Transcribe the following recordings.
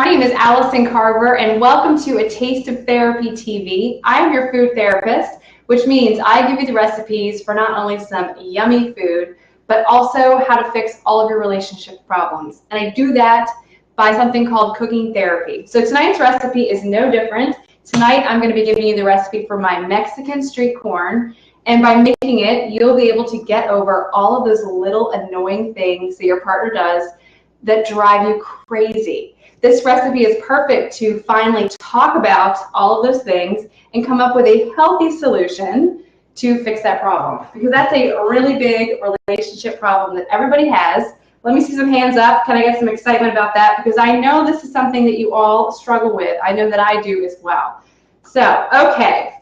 My name is Allison Carver, and welcome to A Taste of Therapy TV. I'm your food therapist, which means I give you the recipes for not only some yummy food, but also how to fix all of your relationship problems. And I do that by something called cooking therapy. So tonight's recipe is no different. Tonight, I'm going to be giving you the recipe for my Mexican street corn. And by making it, you'll be able to get over all of those little annoying things that your partner does that drive you crazy. This recipe is perfect to finally talk about all of those things and come up with a healthy solution to fix that problem. Because that's a really big relationship problem that everybody has. Let me see some hands up. Can I get some excitement about that? Because I know this is something that you all struggle with. I know that I do as well. So, okay.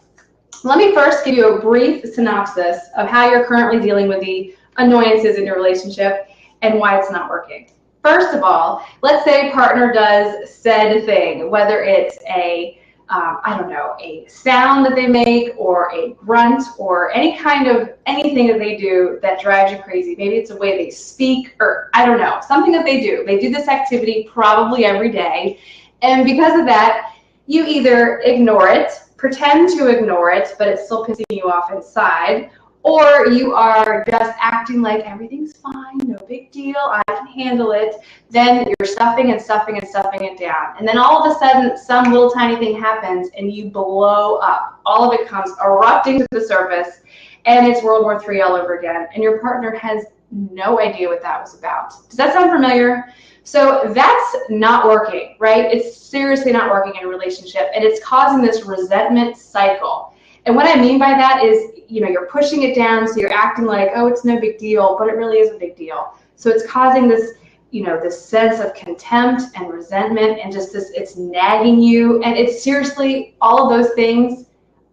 Let me first give you a brief synopsis of how you're currently dealing with the annoyances in your relationship and why it's not working. First of all, let's say a partner does said thing, whether it's a sound that they make or a grunt or anything that they do that drives you crazy. Maybe it's a way they speak or I don't know, something that they do. They do this activity probably every day. And because of that, you either ignore it, pretend to ignore it, but it's still pissing you off inside, or you are just acting like everything's fine, no big deal, I can handle it. Then you're stuffing it down. And then all of a sudden, some little tiny thing happens and you blow up. All of it comes erupting to the surface and it's World War III all over again. And your partner has no idea what that was about. Does that sound familiar? So that's not working, right? It's seriously not working in a relationship and it's causing this resentment cycle. And what I mean by that is, you're pushing it down, so you're acting like, oh, it's no big deal, but it really is a big deal. So it's causing this, this sense of contempt and resentment and just this, it's nagging you. And it's seriously, all of those things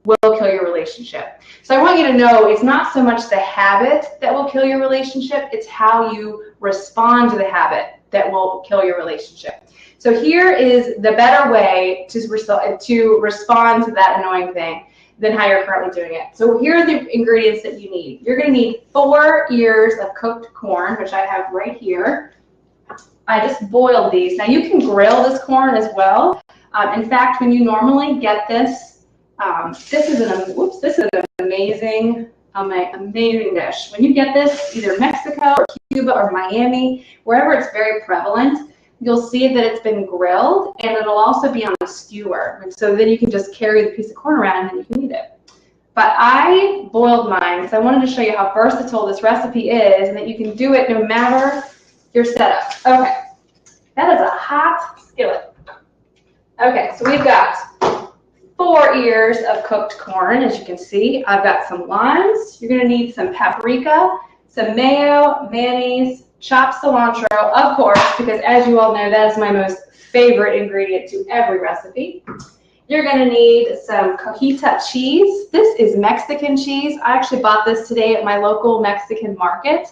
will kill your relationship. So I want you to know it's not so much the habit that will kill your relationship, it's how you respond to the habit that will kill your relationship. So here is the better way to respond to that annoying thing than how you're currently doing it. So here are the ingredients that you need. You're going to need 4 ears of cooked corn, which I have right here. I just boiled these. Now you can grill this corn as well. In fact, when you normally get this, this is an amazing dish. When you get this, either Mexico or Cuba or Miami, wherever it's very prevalent, you'll see that it's been grilled and it'll also be on a skewer. And so then you can just carry the piece of corn around and you can eat it. But I boiled mine because I wanted to show you how versatile this recipe is and that you can do it no matter your setup. Okay, that is a hot skillet. Okay, so we've got 4 ears of cooked corn, as you can see. I've got some limes. You're gonna need some paprika, some mayo, mayonnaise, chopped cilantro, of course, because as you all know, that is my most favorite ingredient to every recipe. You're going to need some Cajita cheese. This is Mexican cheese. I actually bought this today at my local Mexican market.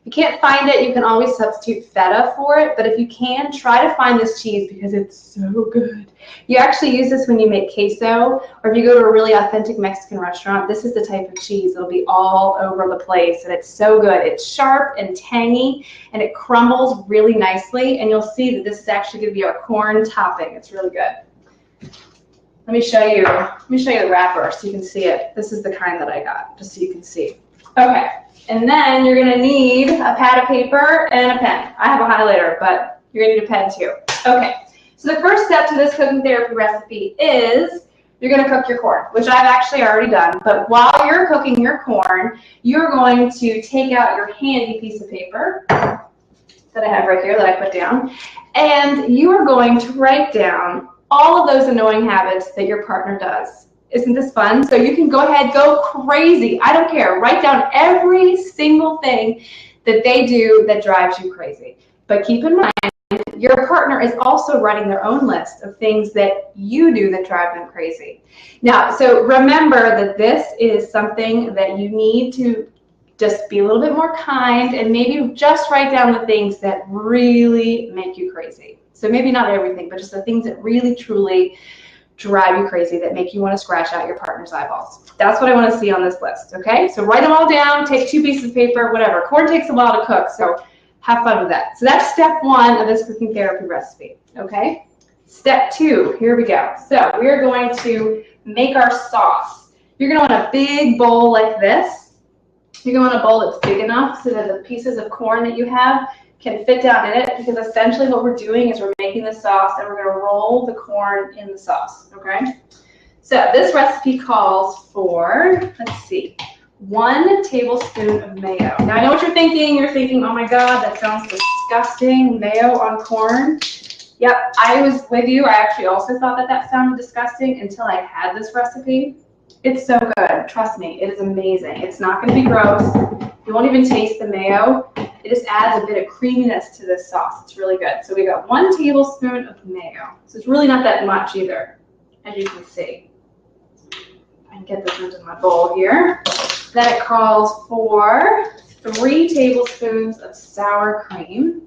If you can't find it, you can always substitute feta for it, but if you can, try to find this cheese because it's so good. You actually use this when you make queso, or if you go to a really authentic Mexican restaurant, this is the type of cheese that'll be all over the place, and it's so good. It's sharp and tangy, and it crumbles really nicely, and you'll see that this is actually going to be our corn topping. It's really good. Let me show you the wrapper so you can see it. This is the kind that I got, just so you can see. Okay. And then you're going to need a pad of paper and a pen. I have a highlighter, but you're going to need a pen too. Okay, so the first step to this cooking therapy recipe is you're going to cook your corn, which I've actually already done. But while you're cooking your corn, you're going to take out your handy piece of paper that I have right here that I put down, and you are going to write down all of those annoying habits that your partner does. Isn't this fun? So you can go ahead, go crazy. I don't care. Write down every single thing that they do that drives you crazy. But keep in mind, your partner is also writing their own list of things that you do that drive them crazy. Now, so remember that this is something that you need to just be a little bit more kind and maybe just write down the things that really make you crazy. So maybe not everything, but just the things that really, truly drive you crazy, that make you want to scratch out your partner's eyeballs. That's what I want to see on this list, okay? So write them all down, take 2 pieces of paper, whatever. Corn takes a while to cook, so have fun with that. So that's step 1 of this cooking therapy recipe, okay? Step 2, here we go. So we are going to make our sauce. You're going to want a big bowl like this. You're going to want a bowl that's big enough so that the pieces of corn that you have can fit down in it, because essentially what we're doing is we're making the sauce and we're going to roll the corn in the sauce, okay? So this recipe calls for, let's see, 1 tablespoon of mayo. Now I know what you're thinking. You're thinking, oh my God, that sounds disgusting, mayo on corn. Yep, I was with you. I actually also thought that that sounded disgusting until I had this recipe. It's so good. Trust me, it is amazing. It's not going to be gross. You won't even taste the mayo. It just adds a bit of creaminess to this sauce. It's really good. So we got 1 tablespoon of mayo. So it's really not that much either, as you can see. I can get this into my bowl here. Then it calls for 3 tablespoons of sour cream.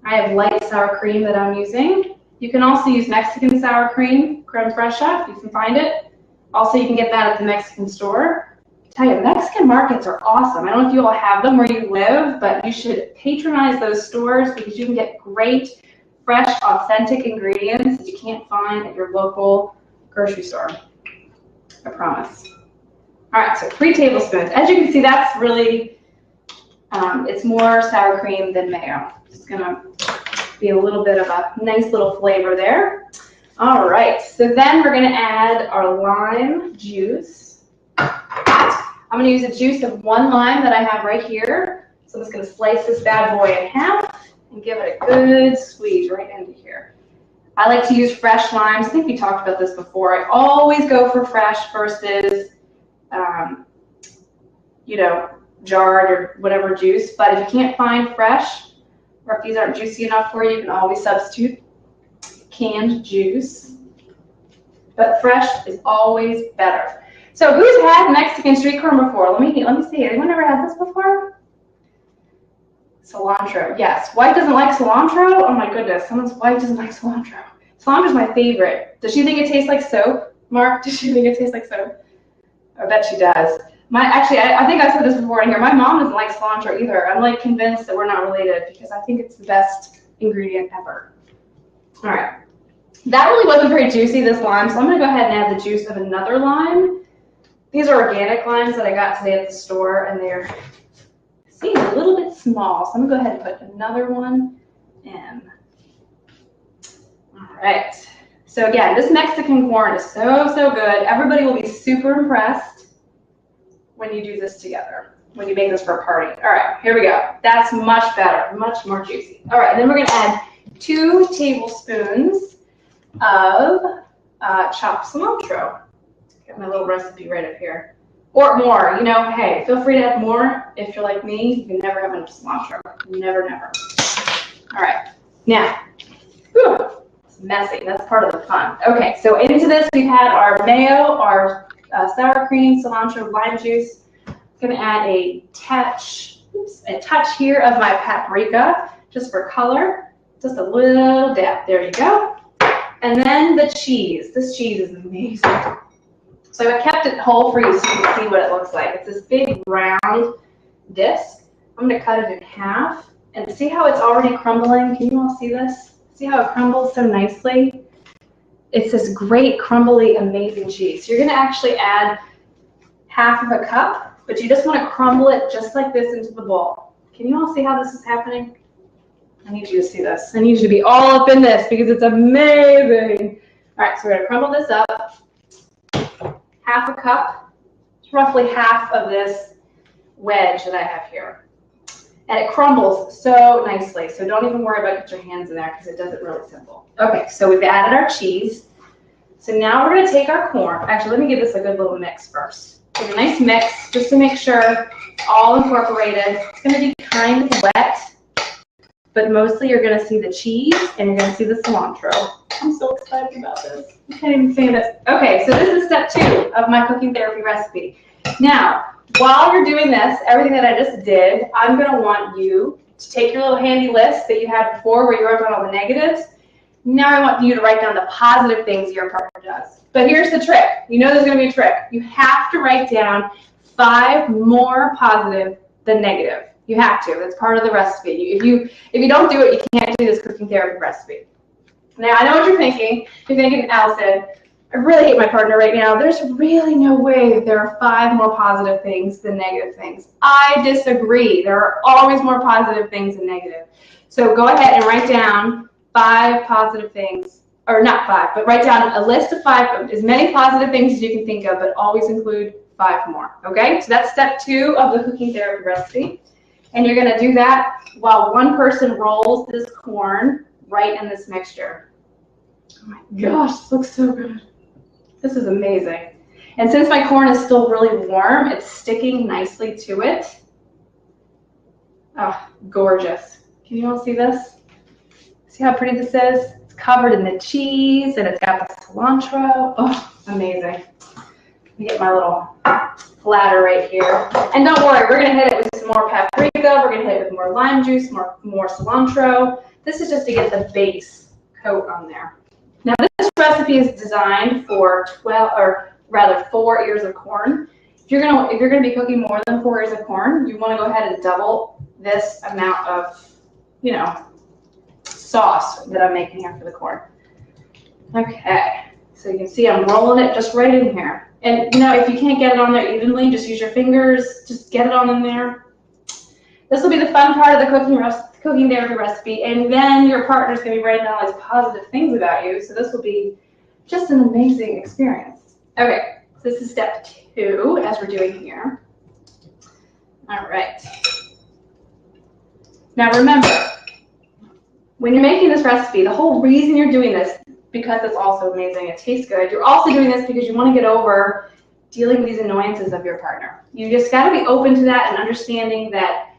I have light sour cream that I'm using. You can also use Mexican sour cream, creme fraiche, if you can find it. Also, you can get that at the Mexican store. I tell you, Mexican markets are awesome. I don't know if you all have them where you live, but you should patronize those stores because you can get great, fresh, authentic ingredients that you can't find at your local grocery store. I promise. All right, so 3 tablespoons. As you can see, that's really, it's more sour cream than mayo. Just gonna be a little bit of a nice little flavor there. All right, so then we're gonna add our lime juice. I'm gonna use a juice of 1 lime that I have right here. So I'm just gonna slice this bad boy in half and give it a good squeeze right into here. I like to use fresh limes. I think we talked about this before. I always go for fresh versus, you know, jarred or whatever juice. But if you can't find fresh, or if these aren't juicy enough for you, you can always substitute canned juice. But fresh is always better. So who's had Mexican street corn before? Let me see. Anyone ever had this before? Cilantro. Yes. Wife doesn't like cilantro? Oh my goodness. Someone's wife doesn't like cilantro. Cilantro's my favorite. Does she think it tastes like soap? Mark, does she think it tastes like soap? I bet she does. Actually, I think I said this before in here. My mom doesn't like cilantro either. I'm like convinced that we're not related because I think it's the best ingredient ever. All right. That really wasn't very juicy, this lime, so I'm going to go ahead and add the juice of another lime. These are organic limes that I got today at the store, and they're seem a little bit small, so I'm going to go ahead and put another one in. All right. So again, this Mexican corn is so, so good. Everybody will be super impressed when you do this together, when you make this for a party. All right, here we go. That's much better, much more juicy. All right, and then we're going to add 2 tablespoons of chopped cilantro. Got my little recipe right up here. Or more, you know, hey, feel free to add more. If you're like me, you can never have enough cilantro. Never, never. All right, now, whew, it's messy. That's part of the fun. Okay, so into this we've had our mayo, our sour cream, cilantro, lime juice. I'm going to add a touch here of my paprika, just for color. Just a little dab. There you go. And then the cheese. This cheese is amazing. So I kept it whole for you so you can see what it looks like. It's this big round disc. I'm going to cut it in half. And see how it's already crumbling? Can you all see this? See how it crumbles so nicely? It's this great, crumbly, amazing cheese. So you're going to actually add half of a cup, but you just want to crumble it just like this into the bowl. Can you all see how this is happening? I need you to see this. I need you to be all up in this because it's amazing. All right, so we're going to crumble this up. Half a cup. It's roughly half of this wedge that I have here. And it crumbles so nicely, so don't even worry about getting your hands in there because it does it really simple. Okay, so we've added our cheese. So now we're going to take our corn. Actually, let me give this a good little mix first. Give a nice mix just to make sure it's all incorporated. It's going to be kind of wet, but mostly you're going to see the cheese and you're going to see the cilantro. I'm so excited about this. I can't even say this. Okay, so this is step 2 of my cooking therapy recipe. Now, while you're doing this, everything that I just did, I'm going to want you to take your little handy list that you had before where you wrote down all the negatives. Now I want you to write down the positive things your partner does. But here's the trick. You know there's going to be a trick. You have to write down 5 more positive than negative. You have to. That's part of the recipe. If you don't do it, you can't do this cooking therapy recipe. Now, I know what you're thinking. You're thinking, Allison, I really hate my partner right now. There's really no way that there are 5 more positive things than negative things. I disagree. There are always more positive things than negative. So go ahead and write down 5 positive things, or not 5, but write down a list of 5, as many positive things as you can think of, but always include 5 more, okay? So that's step 2 of the cooking therapy recipe. And you're gonna do that while one person rolls this corn right in this mixture. Oh my gosh, this looks so good. This is amazing. And since my corn is still really warm, it's sticking nicely to it. Oh, gorgeous. Can you all see this? See how pretty this is? It's covered in the cheese and it's got the cilantro. Oh, amazing. Let me get my little platter right here. And don't worry, we're gonna hit it with some more paprika. We're gonna hit it with more lime juice, more cilantro. This is just to get the base coat on there. Now this recipe is designed for 4 ears of corn. If you're gonna be cooking more than 4 ears of corn, you want to go ahead and double this amount of, sauce that I'm making here for the corn. Okay, so you can see I'm rolling it just right in here. And if you can't get it on there evenly, just use your fingers, just get it on in there. This will be the fun part of the cooking therapy recipe, and then your partner's going to be writing down all these positive things about you, so this will be just an amazing experience. Okay, so this is step 2, as we're doing here. All right. Now remember, when you're making this recipe, the whole reason you're doing this, because it's also amazing, it tastes good, you're also doing this because you want to get over dealing with these annoyances of your partner. You just got to be open to that and understanding that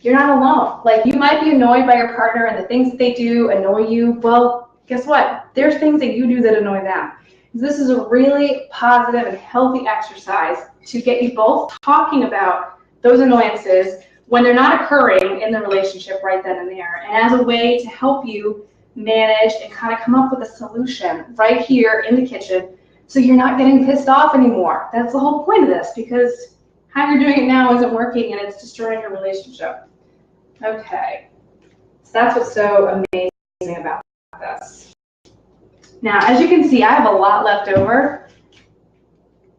you're not alone. Like, you might be annoyed by your partner and the things that they do annoy you. Well, guess what? There's things that you do that annoy them. This is a really positive and healthy exercise to get you both talking about those annoyances when they're not occurring in the relationship right then and there, and as a way to help you manage and kind of come up with a solution right here in the kitchen so you're not getting pissed off anymore. That's the whole point of this, because how you're doing it now isn't working and it's destroying your relationship. Okay, so that's what's so amazing about this. Now, as you can see, I have a lot left over.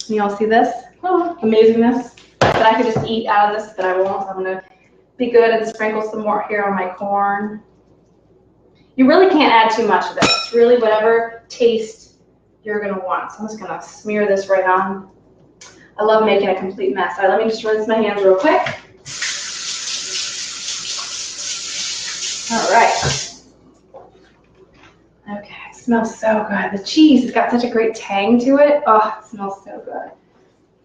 Can you all see this? Oh, amazingness. That I could just eat out of this, but I won't. So I'm going to be good and sprinkle some more here on my corn. You really can't add too much of this. It's really whatever taste you're going to want. So I'm just going to smear this right on. I love making a complete mess. All right, let me just rinse my hands real quick. All right. Okay, it smells so good. The cheese has got such a great tang to it. Oh, it smells so good.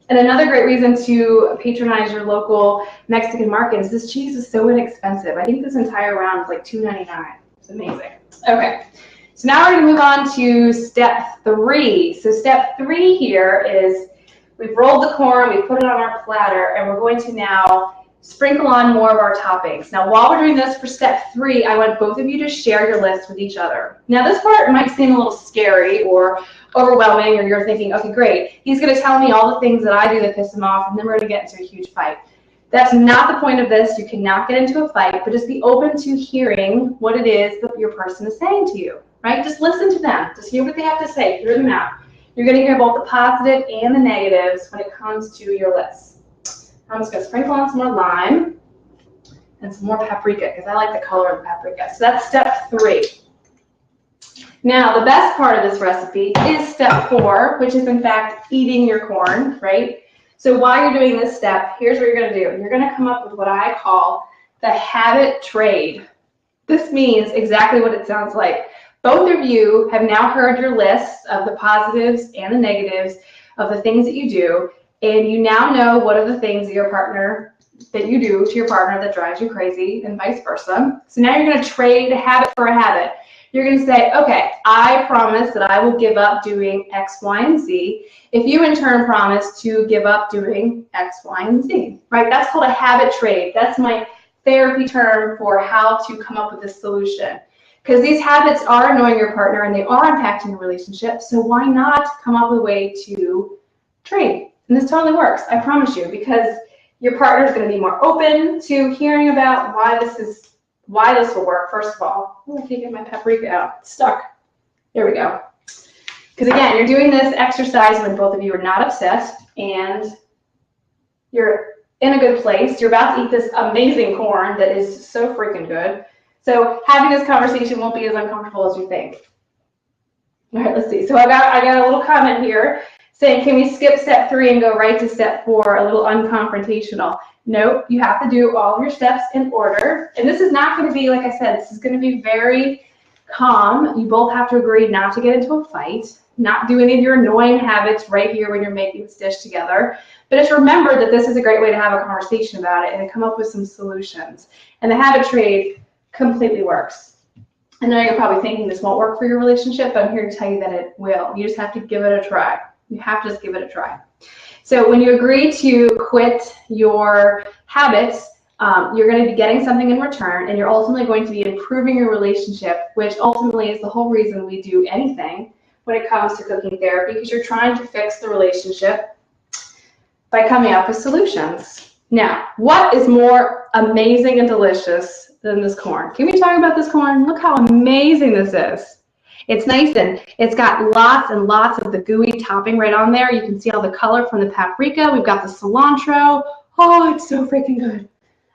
And another great reason to patronize your local Mexican market is this cheese is so inexpensive. I think this entire round is like $2.99. It's amazing. Okay, so now we're going to move on to step 3. So step 3 here is we've rolled the corn, we put it on our platter, and we're going to now sprinkle on more of our toppings. Now, while we're doing this for step 3, I want both of you to share your list with each other. Now, this part might seem a little scary or overwhelming, or you're thinking, okay, great, he's going to tell me all the things that I do that piss him off, and then we're going to get into a huge fight. That's not the point of this. You cannot get into a fight, but just be open to hearing what it is that your person is saying to you, right? Just listen to them. Just hear what they have to say. Hear them out. You're going to hear both the positive and the negatives when it comes to your list. I'm just going to sprinkle on some more lime and some more paprika because I like the color of the paprika. So that's step 3. Now, the best part of this recipe is step 4, which is in fact eating your corn, right? So while you're doing this step, here's what you're going to do. You're going to come up with what I call the habit trade. This means exactly what it sounds like. Both of you have now heard your lists of the positives and the negatives of the things that you do, and you now know what are the things that you do to your partner that drives you crazy, and vice versa. So now you're going to trade a habit for a habit. You're going to say, okay, I promise that I will give up doing X, Y, and Z if you in turn promise to give up doing X, Y, and Z, right? That's called a habit trade. That's my therapy term for how to come up with a solution. Because these habits are annoying your partner and they are impacting your relationship, so why not come up with a way to trade? And this totally works, I promise you, because your partner is going to be more open to hearing about why this is why this will work, first of all. Oh, I can't get my paprika out. It's stuck. There we go. Because again, you're doing this exercise when both of you are not obsessed and you're in a good place. You're about to eat this amazing corn that is so freaking good. So having this conversation won't be as uncomfortable as you think. All right, let's see. So I got a little comment here saying, can we skip step 3 and go right to step 4, a little unconfrontational? Nope, you have to do all of your steps in order. And this is not going to be, like I said, this is going to be very calm. You both have to agree not to get into a fight, not do any of your annoying habits right here when you're making this dish together. But just remember that this is a great way to have a conversation about it and to come up with some solutions. And the habit trade completely works. I know you're probably thinking this won't work for your relationship, but I'm here to tell you that it will. You just have to give it a try. You have to just give it a try. So when you agree to quit your habits, you're going to be getting something in return, and you're ultimately going to be improving your relationship, which ultimately is the whole reason we do anything when it comes to cooking therapy, because you're trying to fix the relationship by coming up with solutions. Now, what is more amazing and delicious than this corn? Can we talk about this corn? Look how amazing this is. It's nice and it's got lots and lots of the gooey topping right on there. You can see all the color from the paprika. We've got the cilantro. Oh, it's so freaking good.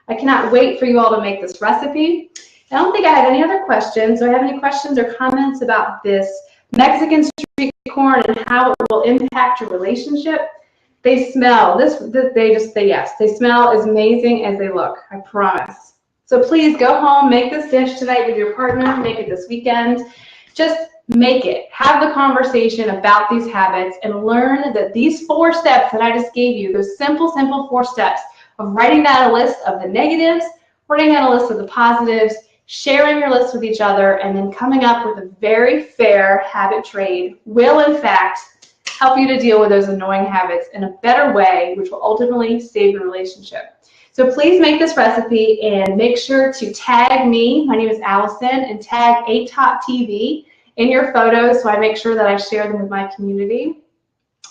I cannot wait for you all to make this recipe. I don't think I had any other questions. Do I have any questions or comments about this Mexican street corn and how it will impact your relationship? They smell, they smell as amazing as they look, I promise. So please go home, make this dish tonight with your partner, make it this weekend. Just make it. Have the conversation about these habits and learn that these 4 steps that I just gave you, those simple 4 steps of writing down a list of the negatives, writing down a list of the positives, sharing your list with each other, and then coming up with a very fair habit trade will, in fact, help you to deal with those annoying habits in a better way, which will ultimately save your relationship. So please make this recipe and make sure to tag me, my name is Allison, and tag ATOP in your photos so I make sure that I share them with my community.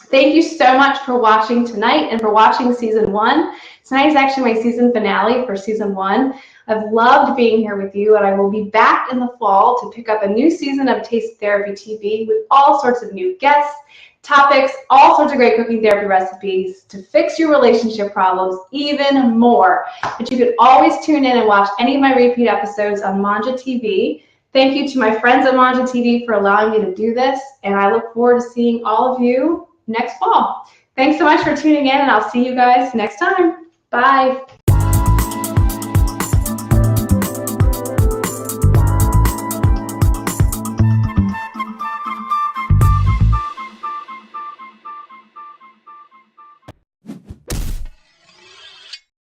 Thank you so much for watching tonight and for watching season 1. Tonight is actually my season finale for season 1. I've loved being here with you, and I will be back in the fall to pick up a new season of Taste Therapy TV with all sorts of new guests, topics, all sorts of great cooking therapy recipes to fix your relationship problems even more. But you can always tune in and watch any of my repeat episodes on Mangia TV. Thank you to my friends at Mangia TV for allowing me to do this, and I look forward to seeing all of you next fall. Thanks so much for tuning in, and I'll see you guys next time. Bye.